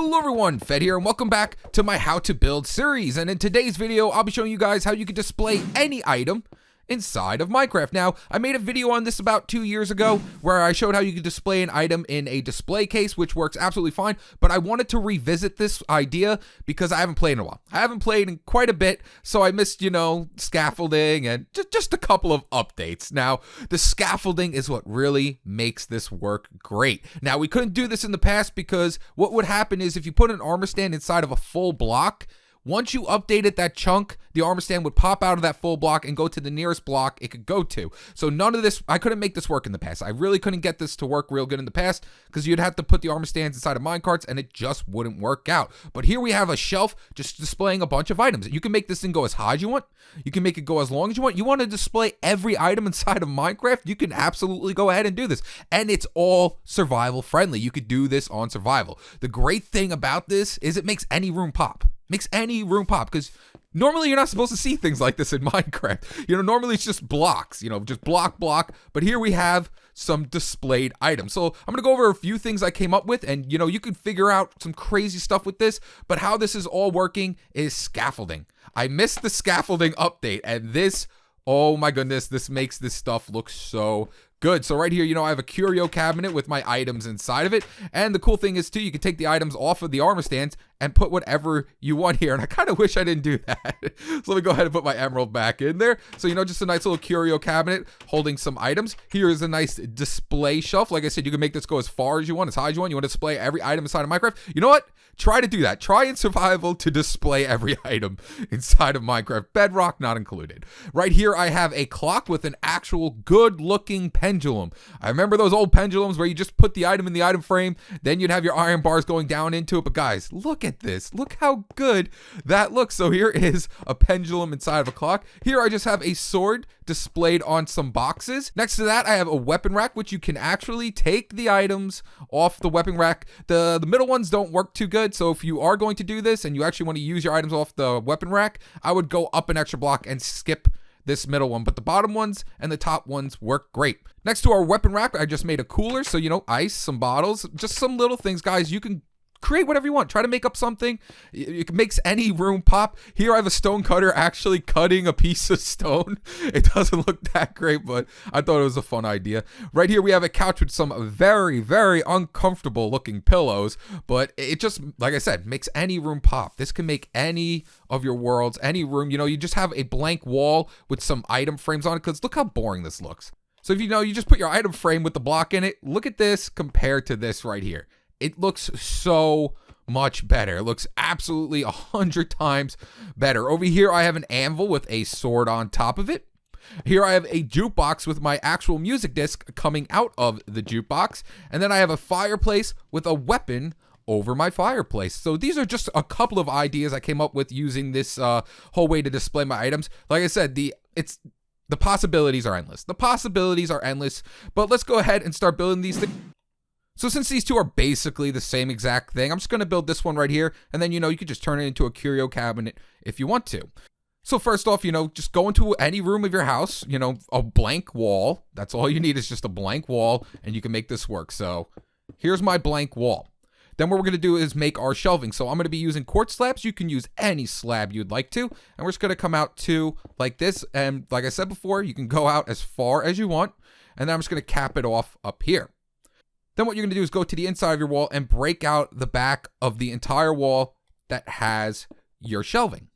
Hello everyone, Fed here, and welcome back to my How to Build series. And in today's video, I'll be showing you guys how you can display any item inside of Minecraft. Now, I made a video on this about 2 years ago where I showed how you could display an item in a display case, which works absolutely fine, but I wanted to revisit this idea because I haven't played in a while. I haven't played in quite a bit, so I missed, scaffolding and just a couple of updates. Now, the scaffolding is what really makes this work great. Now, we couldn't do this in the past because what would happen is if you put an armor stand inside of a full block, once you updated that chunk, the armor stand would pop out of that full block and go to the nearest block it could go to. So none of this, I couldn't make this work in the past. I really couldn't get this to work real good in the past because you'd have to put the armor stands inside of minecarts and it just wouldn't work out. But here we have a shelf just displaying a bunch of items. You can make this thing go as high as you want. You can make it go as long as you want. You want to display every item inside of Minecraft? You can absolutely go ahead and do this. And it's all survival friendly. You could do this on survival. The great thing about this is it makes any room pop. Makes any room pop because normally you're not supposed to see things like this in Minecraft. Normally it's just blocks, just block. But here we have some displayed items. So I'm going to go over a few things I came up with and, you can figure out some crazy stuff with this. But how this is all working is scaffolding. I missed the scaffolding update and this, oh my goodness, this makes this stuff look so good. So right here, I have a curio cabinet with my items inside of it. And the cool thing is too, you can take the items off of the armor stands and put whatever you want here. And I kind of wish I didn't do that. So let me go ahead and put my emerald back in there. So, just a nice little curio cabinet holding some items. Here is a nice display shelf. Like I said, you can make this go as far as you want, as high as you want. You want to display every item inside of Minecraft. You know what? Try to do that. Try in survival to display every item inside of Minecraft. Bedrock not included. Right here, I have a clock with an actual good looking pendulum. I remember those old pendulums where you just put the item in the item frame, then you'd have your iron bars going down into it. But guys, look at this. Look how good that looks. So here is a pendulum inside of a clock. Here I just have a sword displayed on some boxes. Next to that, I have a weapon rack, which you can actually take the items off the weapon rack. The middle ones don't work too good. So if you are going to do this and you actually want to use your items off the weapon rack, I would go up an extra block and skip this middle one, but the bottom ones and the top ones work great. Next to our weapon rack, I just made a cooler. So, ice, some bottles, just some little things, guys. You can create whatever you want. Try to make up something. It makes any room pop. Here I have a stone cutter actually cutting a piece of stone. It doesn't look that great, but I thought it was a fun idea. Right here we have a couch with some very, very uncomfortable looking pillows, but it just, like I said, makes any room pop. This can make any of your worlds, any room. You just have a blank wall with some item frames on it because look how boring this looks. So if you just put your item frame with the block in it, look at this compared to this right here. It looks so much better. It looks absolutely 100 times better. Over here, I have an anvil with a sword on top of it. Here I have a jukebox with my actual music disc coming out of the jukebox. And then I have a fireplace with a weapon over my fireplace. So these are just a couple of ideas I came up with using this whole way to display my items. Like I said, the possibilities are endless. The possibilities are endless. But let's go ahead and start building these things. So since these two are basically the same exact thing, I'm just going to build this one right here. And then, you could just turn it into a curio cabinet if you want to. So first off, just go into any room of your house, a blank wall. That's all you need is just a blank wall and you can make this work. So here's my blank wall. Then what we're going to do is make our shelving. So I'm going to be using quartz slabs. You can use any slab you'd like to. And we're just going to come out to like this. And like I said before, you can go out as far as you want. And then I'm just going to cap it off up here. Then what you're going to do is go to the inside of your wall and break out the back of the entire wall that has your shelving.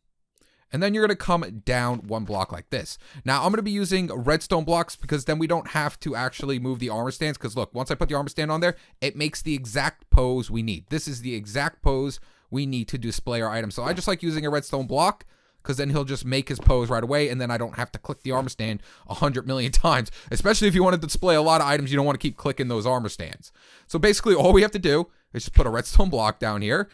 And then you're going to come down one block like this. Now, I'm going to be using redstone blocks because then we don't have to actually move the armor stands. Because look, once I put the armor stand on there, it makes the exact pose we need. This is the exact pose we need to display our item. So I just like using a redstone block because then he'll just make his pose right away and then I don't have to click the armor stand 100 million times, especially if you want to display a lot of items. You don't want to keep clicking those armor stands. So basically all we have to do is just put a redstone block down here,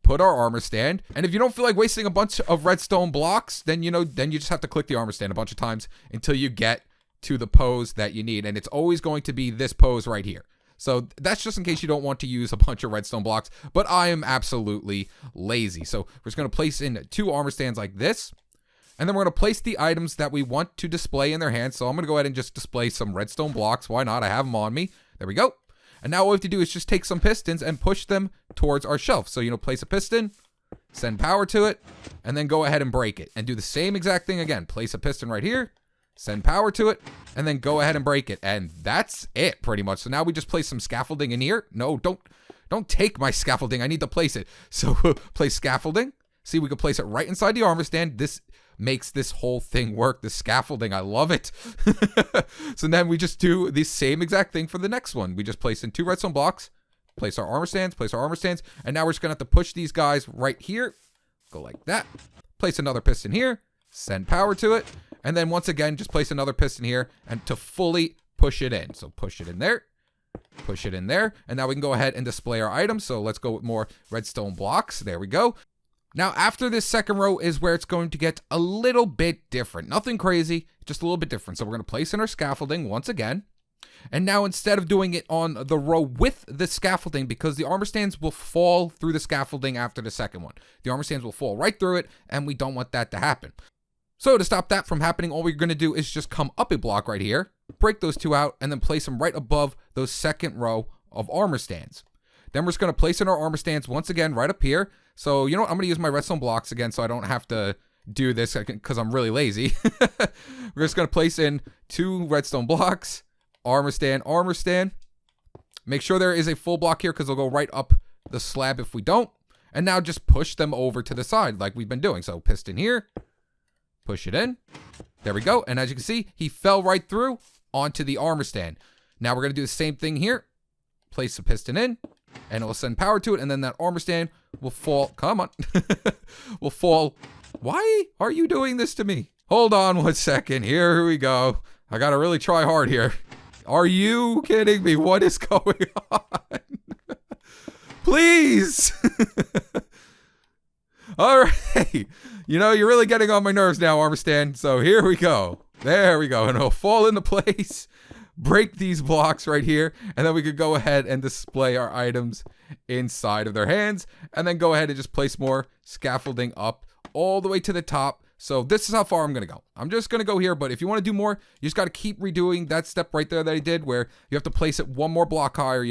put our armor stand, and if you don't feel like wasting a bunch of redstone blocks, then you just have to click the armor stand a bunch of times until you get to the pose that you need. And it's always going to be this pose right here. So that's just in case you don't want to use a bunch of redstone blocks, but I am absolutely lazy. So we're just going to place in 2 armor stands like this. And then we're going to place the items that we want to display in their hands. So I'm going to go ahead and just display some redstone blocks. Why not? I have them on me. There we go. And now all we have to do is just take some pistons and push them towards our shelf. So, place a piston, send power to it, and then go ahead and break it. And do the same exact thing again. Place a piston right here, send power to it, and then go ahead and break it. And that's it, pretty much. So now we just place some scaffolding in here. No, don't take my scaffolding. I need to place it. So place scaffolding. See, we can place it right inside the armor stand. This makes this whole thing work. The scaffolding, I love it. So then we just do the same exact thing for the next one. We just place in 2 redstone blocks, place our armor stands, and now we're just gonna have to push these guys right here. Go like that. Place another piston here, send power to it, and then once again, just place another piston here and to fully push it in. So push it in there, push it in there, and now we can go ahead and display our items. So let's go with more redstone blocks. There we go. Now, after this second row is where it's going to get a little bit different. Nothing crazy, just a little bit different. So we're going to place in our scaffolding once again. And now instead of doing it on the row with the scaffolding, because the armor stands will fall through the scaffolding after the second one. The armor stands will fall right through it, and we don't want that to happen. So to stop that from happening, all we're going to do is just come up a block right here, break those 2 out, and then place them right above those second row of armor stands. Then we're just going to place in our armor stands once again right up here. So, you know what? I'm going to use my redstone blocks again so I don't have to do this because I'm really lazy. We're just going to place in 2 redstone blocks, armor stand. Make sure there is a full block here because they'll go right up the slab if we don't. And now just push them over to the side like we've been doing. So piston here, push it in. There we go. And as you can see, he fell right through onto the armor stand. Now we're going to do the same thing here. Place the piston in, and it will send power to it, and then that armor stand will fall. Come on. Will fall. Why are you doing this to me? Hold on 1 second. Here we go. I got to really try hard here. Are you kidding me? What is going on? Please. All right. You're really getting on my nerves now, armor stand. So here we go. There we go. And it'll fall into place. Break these blocks right here, and then we could go ahead and display our items inside of their hands, and then go ahead and just place more scaffolding up all the way to the top. So this is how far I'm going to go. I'm just going to go here, but if you want to do more, you just got to keep redoing that step right there that I did where you have to place it 1 more block higher,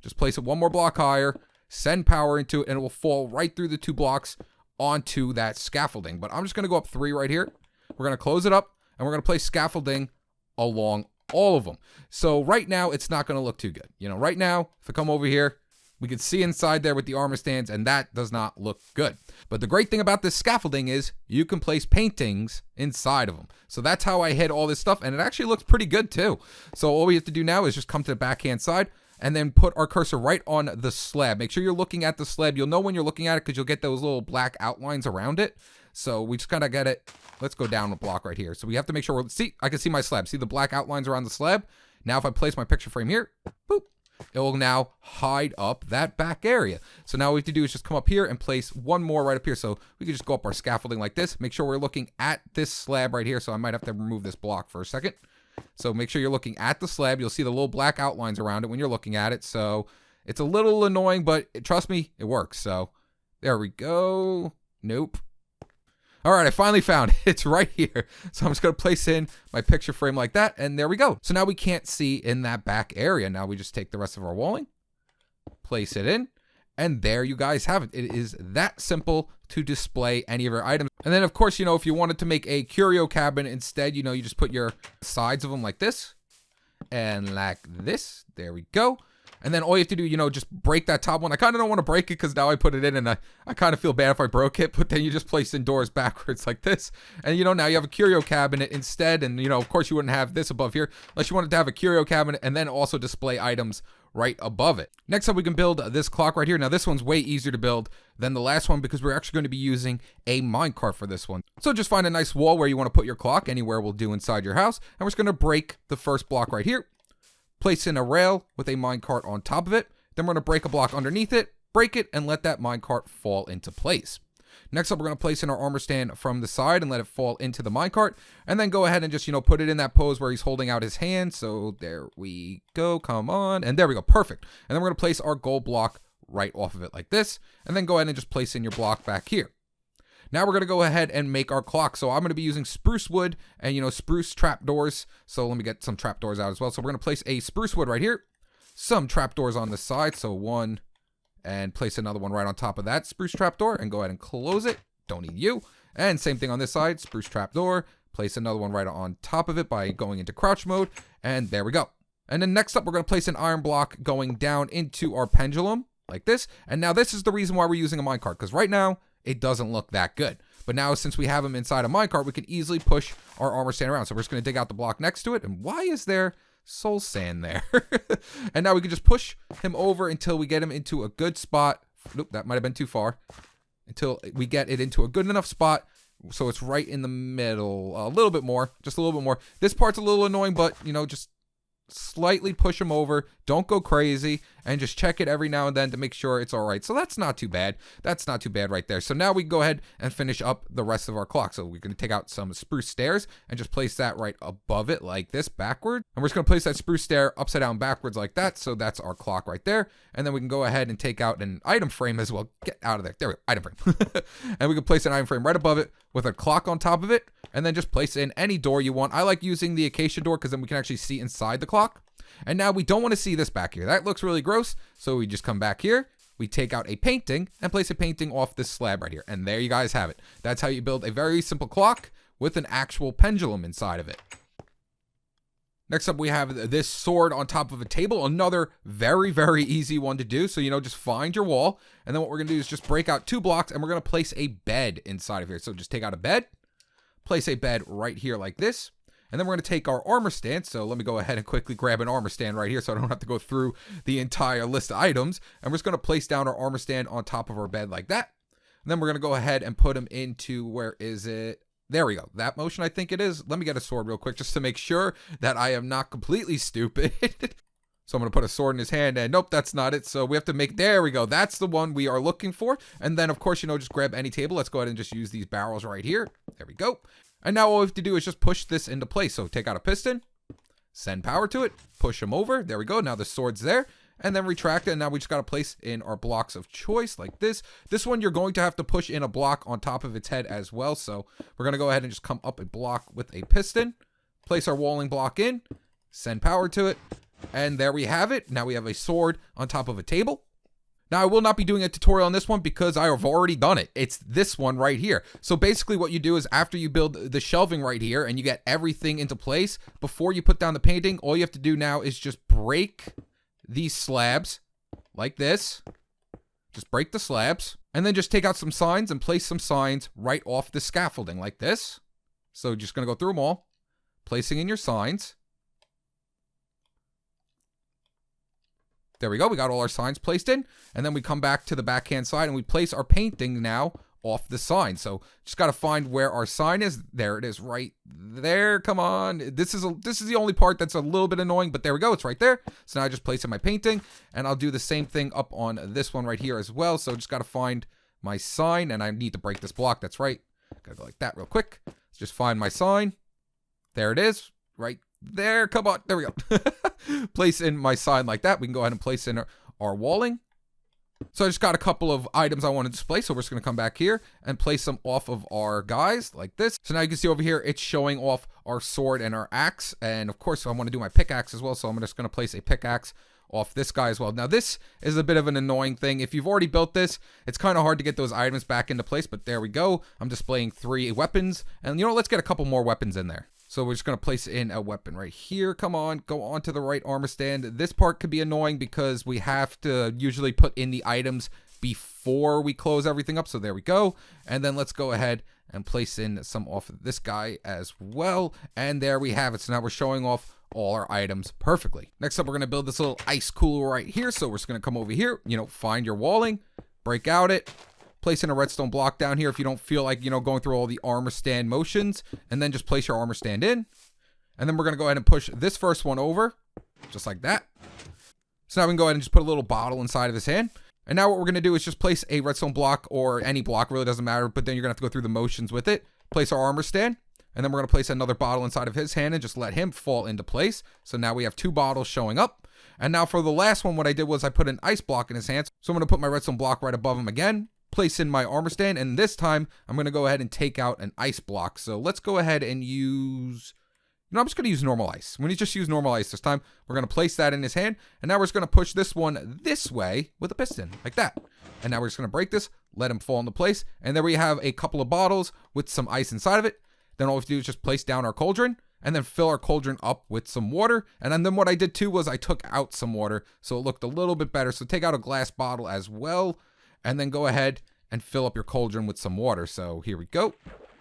just place it 1 more block higher, send power into it, and it will fall right through the 2 blocks onto that scaffolding. But I'm just going to go up 3 right here. We're going to close it up, and we're going to place scaffolding along all of them. So right now, it's not going to look too good. Right now, if I come over here, we can see inside there with the armor stands, and that does not look good. But the great thing about this scaffolding is you can place paintings inside of them. So that's how I hid all this stuff, and it actually looks pretty good too. So all we have to do now is just come to the backhand side and then put our cursor right on the slab. Make sure you're looking at the slab. You'll know when you're looking at it because you'll get those little black outlines around it. So we just kind of get it. Let's go down a block right here. So we have to make sure I can see my slab. See the black outlines around the slab? Now if I place my picture frame here, boop, it will now hide up that back area. So now what we have to do is just come up here and place 1 more right up here. So we can just go up our scaffolding like this. Make sure we're looking at this slab right here. So I might have to remove this block for a second. So make sure you're looking at the slab. You'll see the little black outlines around it when you're looking at it. So it's a little annoying, but trust me, it works. So there we go. Nope. All right, I finally found it. It's right here. So I'm just going to place in my picture frame like that, and there we go. So now we can't see in that back area. Now we just take the rest of our walling, place it in, and there you guys have it. It is that simple to display any of your items. And then, of course, if you wanted to make a curio cabinet instead, you just put your sides of them like this and like this. There we go. And then all you have to do, just break that top one. I kind of don't want to break it because now I put it in and I kind of feel bad if I broke it. But then you just place in doors backwards like this. And, now you have a curio cabinet instead. And, of course, you wouldn't have this above here unless you wanted to have a curio cabinet and then also display items right above it. Next up, we can build this clock right here. Now, this one's way easier to build than the last one because we're actually going to be using a minecart for this one. So just find a nice wall where you want to put your clock. Anywhere will do inside your house. And we're just going to break the first block right here. Place in a rail with a minecart on top of it. Then we're going to break a block underneath it, break it, and let that minecart fall into place. Next up, we're going to place in our armor stand from the side and let it fall into the minecart. And then go ahead and just, put it in that pose where he's holding out his hand. So there we go. Come on. And there we go. Perfect. And then we're going to place our gold block right off of it like this. And then go ahead and just place in your block back here. Now we're going to go ahead and make our clock. So I'm going to be using spruce wood and, spruce trapdoors. So let me get some trapdoors out as well. So we're going to place a spruce wood right here. some trapdoors on the side. So one, and place another one right on top of that spruce trapdoor, and go ahead and close it. Don't need you. And same thing on this side, spruce trapdoor. Place another one right on top of it by going into crouch mode, and there we go. And then next up, we're going to place an iron block going down into our pendulum like this. And now this is the reason why we're using a minecart, because right now it doesn't look that good. But now since we have him inside a minecart, we can easily push our armor stand around. So we're just going to dig out the block next to it. And why is there soul sand there? And now we can just push him over until we get him into a good spot. Nope, that might have been too far. Until we get it into a good enough spot. So it's right in the middle. A little bit more. Just a little bit more. This part's a little annoying, but, you know, just slightly push him over. Don't go crazy, and just check it every now and then to make sure it's all right. So that's not too bad. That's not too bad right there. So now we can go ahead and finish up the rest of our clock. So we're going to take out some spruce stairs and just place that right above it like this backward. And we're just going to place that spruce stair upside down backwards like that. So that's our clock right there. And then we can go ahead and take out an item frame as well. Get out of there. There we go. Item frame. And we can place an item frame right above it with a clock on top of it. And then just place in any door you want. I like using the acacia door because then we can actually see inside the clock. And now we don't want to see this back here. That looks really gross. So we just come back here. We take out a painting and place a painting off this slab right here. And there you guys have it. That's how you build a very simple clock with an actual pendulum inside of it. Next up, we have this sword on top of a table. Another very, very easy one to do. So, you know, just find your wall. And then what we're going to do is just break out 2 blocks and we're going to place a bed inside of here. So just take out a bed, place a bed right here like this. And then we're going to take our armor stand. So let me go ahead and quickly grab an armor stand right here so I don't have to go through the entire list of items. And we're just going to place down our armor stand on top of our bed like that. And then we're going to go ahead and put them into, where is it? There we go. That motion, I think it is. Let me get a sword real quick just to make sure that I am not completely stupid. So I'm going to put a sword in his hand, and nope, that's not it. So we have to make, there we go. That's the one we are looking for. And then, of course, you know, just grab any table. Let's go ahead and just use these barrels right here. There we go. And now all we have to do is just push this into place. So take out a piston, send power to it, push them over. There we go. Now the sword's there. And then retract it. And now we just got to place in our blocks of choice like this. This one, you're going to have to push in a block on top of its head as well. So we're going to go ahead and just come up a block with a piston, place our walling block in, send power to it. And there we have it. Now we have a sword on top of a table. Now, I will not be doing a tutorial on this one because I have already done it. It's this one right here. So basically what you do is after you build the shelving right here and you get everything into place, before you put down the painting, all you have to do now is just break these slabs like this. Just break the slabs. And then just take out some signs and place some signs right off the scaffolding like this. So just going to go through them all, placing in your signs. There we go. We got all our signs placed in. And then we come back to the backhand side and we place our painting now off the sign. So just got to find where our sign is. There it is right there. Come on. This is the only part that's a little bit annoying, but there we go. It's right there. So now I just place in my painting and I'll do the same thing up on this one right here as well. So just got to find my sign and I need to break this block. That's right. Got to go like that real quick. Let's just find my sign. There it is. Right there. Come on. There we go. Place in my sign like that. We can go ahead and place in our walling. So I just got a couple of items I want to display. So we're just going to come back here and place them off of our guys like this. So now you can see over here, it's showing off our sword and our axe. And of course, I want to do my pickaxe as well. So I'm just going to place a pickaxe off this guy as well. Now this is a bit of an annoying thing. If you've already built this, it's kind of hard to get those items back into place, but there we go. I'm displaying 3 weapons and you know, let's get a couple more weapons in there. So we're just going to place in a weapon right here. Come on, go on to the right armor stand. This part could be annoying because we have to usually put in the items before we close everything up. So there we go. And then let's go ahead and place in some off of this guy as well. And there we have it. So now we're showing off all our items perfectly. Next up, we're going to build this little ice cooler right here. So we're just going to come over here, you know, find your walling, break out it. Place in a redstone block down here if you don't feel like, you know, going through all the armor stand motions, and then just place your armor stand in. And then we're going to go ahead and push this first one over just like that. So now we can go ahead and just put a little bottle inside of his hand. And now what we're going to do is just place a redstone block or any block, really doesn't matter, but then you're going to have to go through the motions with it. Place our armor stand, and then we're going to place another bottle inside of his hand and just let him fall into place. So now we have 2 bottles showing up. And now for the last one, what I did was I put an ice block in his hand. So I'm going to put my redstone block right above him again. Place in my armor stand, and this time I'm going to go ahead and take out an ice block. So let's go ahead and use I'm just going to use normal ice. When you just use normal ice this time, we're going to place that in his hand. And now we're just going to push this one this way with a piston, like that. And now we're just going to break this, let him fall into place. And there we have a couple of bottles with some ice inside of it. Then all we have to do is just place down our cauldron and then fill our cauldron up with some water. And then what I did too was I took out some water so it looked a little bit better. So take out a glass bottle as well. And then go ahead and fill up your cauldron with some water. So here we go.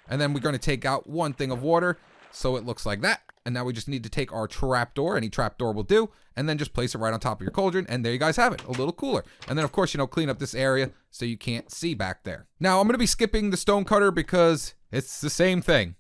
And then we're going to take out one thing of water so it looks like that. And now we just need to take our trapdoor, any trapdoor will do, and then just place it right on top of your cauldron. And there you guys have it, a little cooler. And then of course, clean up this area so you can't see back there. Now I'm going to be skipping the stone cutter because it's the same thing.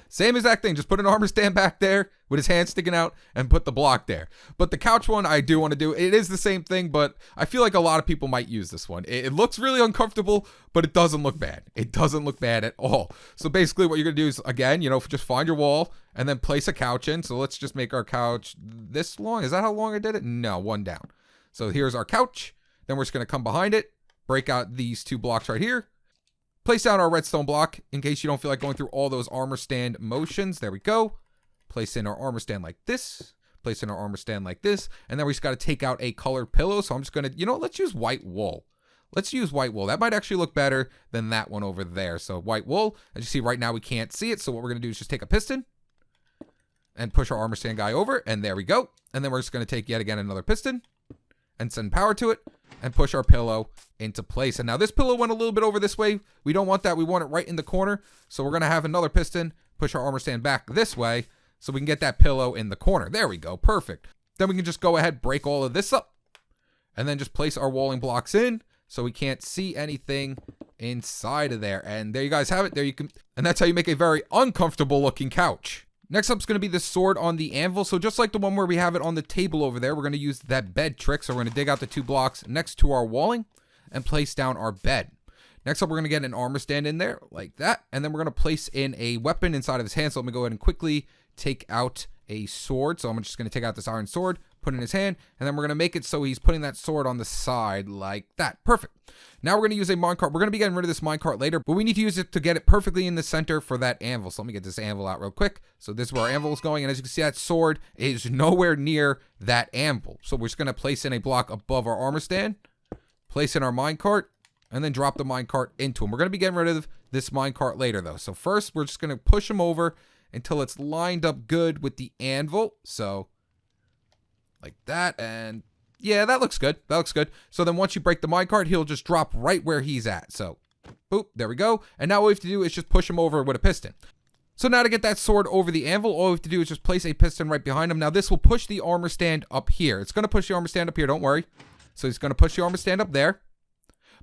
Same exact thing. Just put an armor stand back there with his hand sticking out and put the block there. But the couch one I do want to do. It is the same thing, but I feel like a lot of people might use this one. It looks really uncomfortable, but it doesn't look bad. It doesn't look bad at all. So basically what you're going to do is, again, just find your wall and then place a couch in. So let's just make our couch this long. Is that how long I did it? No, one down. So here's our couch. Then we're just going to come behind it, break out these two blocks right here. Place down our redstone block in case you don't feel like going through all those armor stand motions. There we go. Place in our armor stand like this. Place in our armor stand like this. And then we just got to take out a colored pillow. So I'm just going to, let's use white wool. Let's use white wool. That might actually look better than that one over there. So white wool. As you see right now, we can't see it. So what we're going to do is just take a piston and push our armor stand guy over. And there we go. And then we're just going to take yet again another piston and send power to it and push our pillow into place. And now this pillow went a little bit over this way. We don't want that. We want it right in the corner. So we're going to have another piston, push our armor stand back this way so we can get that pillow in the corner. There we go. Perfect. Then we can just go ahead, break all of this up, and then just place our walling blocks in so we can't see anything inside of there. And there you guys have it. There you can, and that's how you make a very uncomfortable looking couch. Next up is going to be the sword on the anvil. So just like the one where we have it on the table over there, we're going to use that bed trick. So we're going to dig out the two blocks next to our walling and place down our bed. Next up, we're going to get an armor stand in there like that. And then we're going to place in a weapon inside of his hand. So let me go ahead and quickly take out a sword. So I'm just going to take out this iron sword, put it in his hand, and then we're going to make it so he's putting that sword on the side like that. Perfect. Now we're going to use a minecart. We're going to be getting rid of this minecart later, but we need to use it to get it perfectly in the center for that anvil. So let me get this anvil out real quick. So this is where our anvil is going. And as you can see, that sword is nowhere near that anvil. So we're just going to place in a block above our armor stand, place in our minecart, and then drop the minecart into him. We're going to be getting rid of this minecart later though. So first, we're just going to push him over until it's lined up good with the anvil. So like that, and yeah, that looks good. That looks good. So then once you break the minecart, he'll just drop right where he's at. So, boop, there we go. And now what we have to do is just push him over with a piston. So now to get that sword over the anvil, all we have to do is just place a piston right behind him. Now this will push the armor stand up here. It's going to push the armor stand up here, don't worry. So he's going to push the armor stand up there.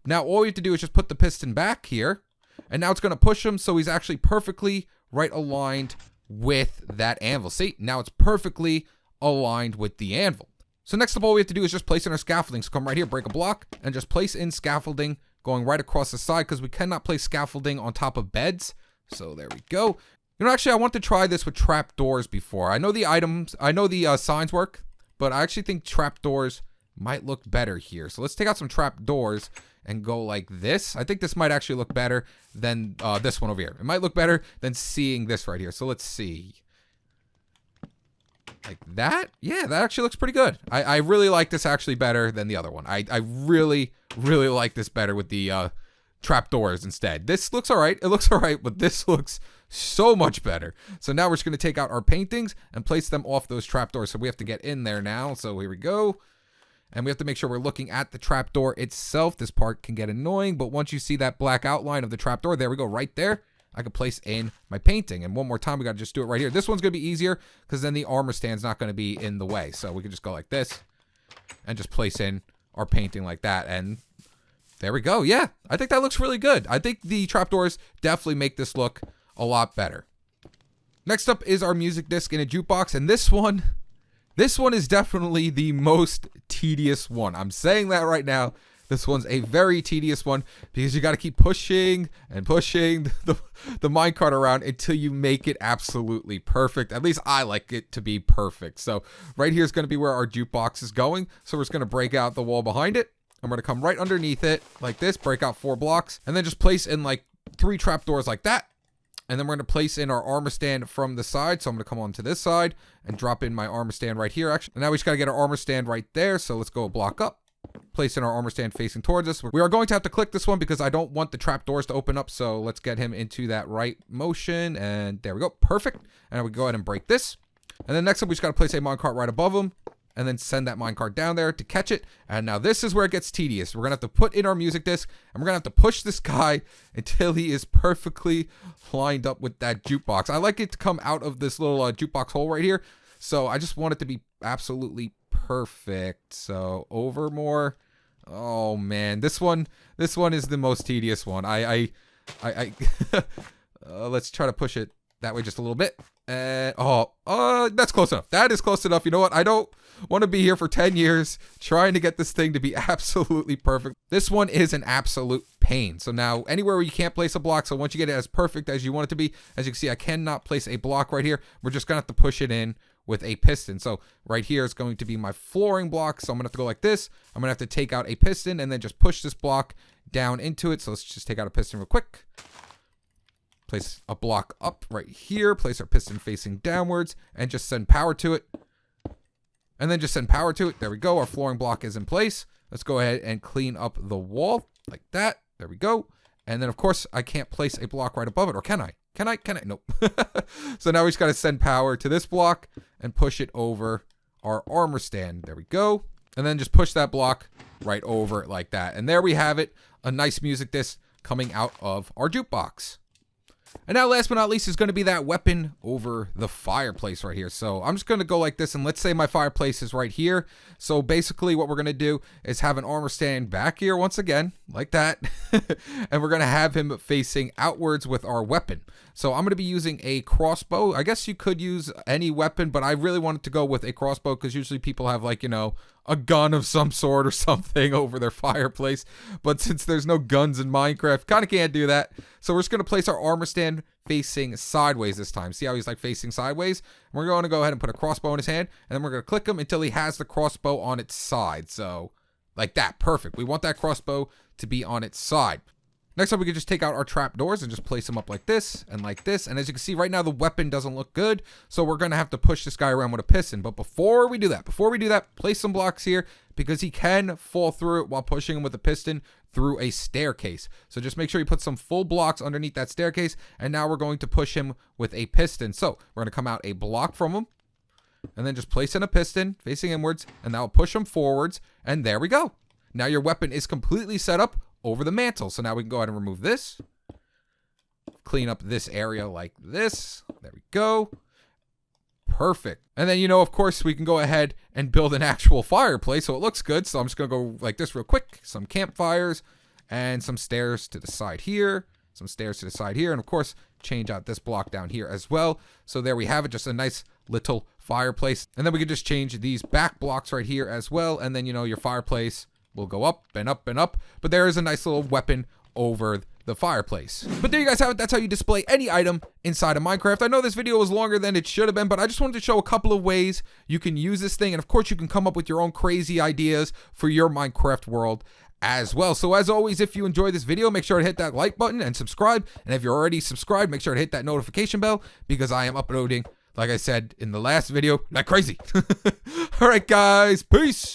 Now all we have to do is just put the piston back here. And now it's going to push him so he's actually perfectly right aligned with that anvil. See, now it's perfectly aligned with the anvil. So next up, all we have to do is just place in our scaffolding. So come right here, break a block, and just place in scaffolding going right across the side because we cannot place scaffolding on top of beds. So there we go. Actually, I want to try this with trapdoors before. I know the signs work, but I actually think trapdoors might look better here. So let's take out some trapdoors and go like this. I think this might actually look better than this one over here. It might look better than seeing this right here. So let's see. Like that? Yeah, that actually looks pretty good. I really like this actually better than the other one. I really, really like this better with the trapdoors instead. This looks all right. It looks all right, but this looks so much better. So now we're just going to take out our paintings and place them off those trapdoors. So we have to get in there now. So here we go. And we have to make sure we're looking at the trapdoor itself. This part can get annoying, but once you see that black outline of the trapdoor, there we go, right there. I could place in my painting. And one more time, we got to just do it right here. This one's going to be easier because then the armor stand's not going to be in the way. So we can just go like this and just place in our painting like that. And there we go. Yeah, I think that looks really good. I think the trapdoors definitely make this look a lot better. Next up is our music disc in a jukebox. And this one is definitely the most tedious one. I'm saying that right now. This one's a very tedious one because you got to keep pushing and pushing the minecart around until you make it absolutely perfect. At least I like it to be perfect. So right here is going to be where our jukebox is going. So we're just going to break out the wall behind it. I'm going to come right underneath it like this, break out 4 blocks, and then just place in like 3 trapdoors like that. And then we're going to place in our armor stand from the side. So I'm going to come on to this side and drop in my armor stand right here. Actually, and now we just got to get our armor stand right there. So let's go a block up. Place in our armor stand facing towards us. We are going to have to click this one because I don't want the trap doors to open up. So let's get him into that right motion. And there we go. Perfect. And we go ahead and break this. And then next up, we just got to place a minecart right above him. And then send that minecart down there to catch it. And now this is where it gets tedious. We're going to have to put in our music disc. And we're going to have to push this guy until he is perfectly lined up with that jukebox. I like it to come out of this little jukebox hole right here. So I just want it to be absolutely perfect. So over more. Oh man, this one is the most tedious one. Let's try to push it that way just a little bit. And that's close enough. That is close enough. You know what? I don't want to be here for 10 years trying to get this thing to be absolutely perfect. This one is an absolute pain. So now anywhere where you can't place a block, so once you get it as perfect as you want it to be, as you can see, I cannot place a block right here. We're just gonna have to push it in with a piston. So right here is going to be my flooring block. So I'm gonna have to go like this. I'm gonna have to take out a piston and then just push this block down into it. So let's just take out a piston real quick. Place a block up right here, place our piston facing downwards, and just send power to it. And then just send power to it. There we go. Our flooring block is in place. Let's go ahead and clean up the wall like that. There we go. And then, of course, I can't place a block right above it. Or can I? Can I? Nope. So now we just got to send power to this block and push it over our armor stand. There we go. And then just push that block right over it like that. And there we have it. A nice music disc coming out of our jukebox. And now last but not least is going to be that weapon over the fireplace right here. So I'm just going to go like this, and let's say my fireplace is right here. So basically what we're going to do is have an armor stand back here once again, like that. And we're going to have him facing outwards with our weapon. So I'm going to be using a crossbow. I guess you could use any weapon, but I really wanted to go with a crossbow because usually people have, like, you know, a gun of some sort or something over their fireplace. But since there's no guns in Minecraft, kind of can't do that. So we're just going to place our armor stand facing sideways this time. See how he's like facing sideways? We're going to go ahead and put a crossbow in his hand, and then we're going to click him until he has the crossbow on its side. So like that. Perfect. We want that crossbow to be on its side. Next up, we can just take out our trap doors and just place them up like this and like this. And as you can see right now, the weapon doesn't look good. So we're going to have to push this guy around with a piston. But before we do that, place some blocks here because he can fall through it while pushing him with a piston through a staircase. So just make sure you put some full blocks underneath that staircase. And now we're going to push him with a piston. So we're going to come out a block from him and then just place in a piston facing inwards, and that'll push him forwards. And there we go. Now your weapon is completely set up over the mantle. So now we can go ahead and remove this. Clean up this area like this. There we go. Perfect. And then, you know, of course, we can go ahead and build an actual fireplace so it looks good. So I'm just going to go like this real quick. Some campfires and some stairs to the side here. Some stairs to the side here. And, of course, change out this block down here as well. So there we have it. Just a nice little fireplace. And then we can just change these back blocks right here as well. And then, you know, your fireplace will go up and up and up. But there is a nice little weapon over the fireplace. But there you guys have it. That's how you display any item inside of Minecraft. I know this video was longer than it should have been, but I just wanted to show a couple of ways you can use this thing. And of course, you can come up with your own crazy ideas for your Minecraft world as well. So as always, if you enjoyed this video, make sure to hit that like button and subscribe. And if you're already subscribed, make sure to hit that notification bell because I am uploading, like I said in the last video, like crazy. All right, guys. Peace.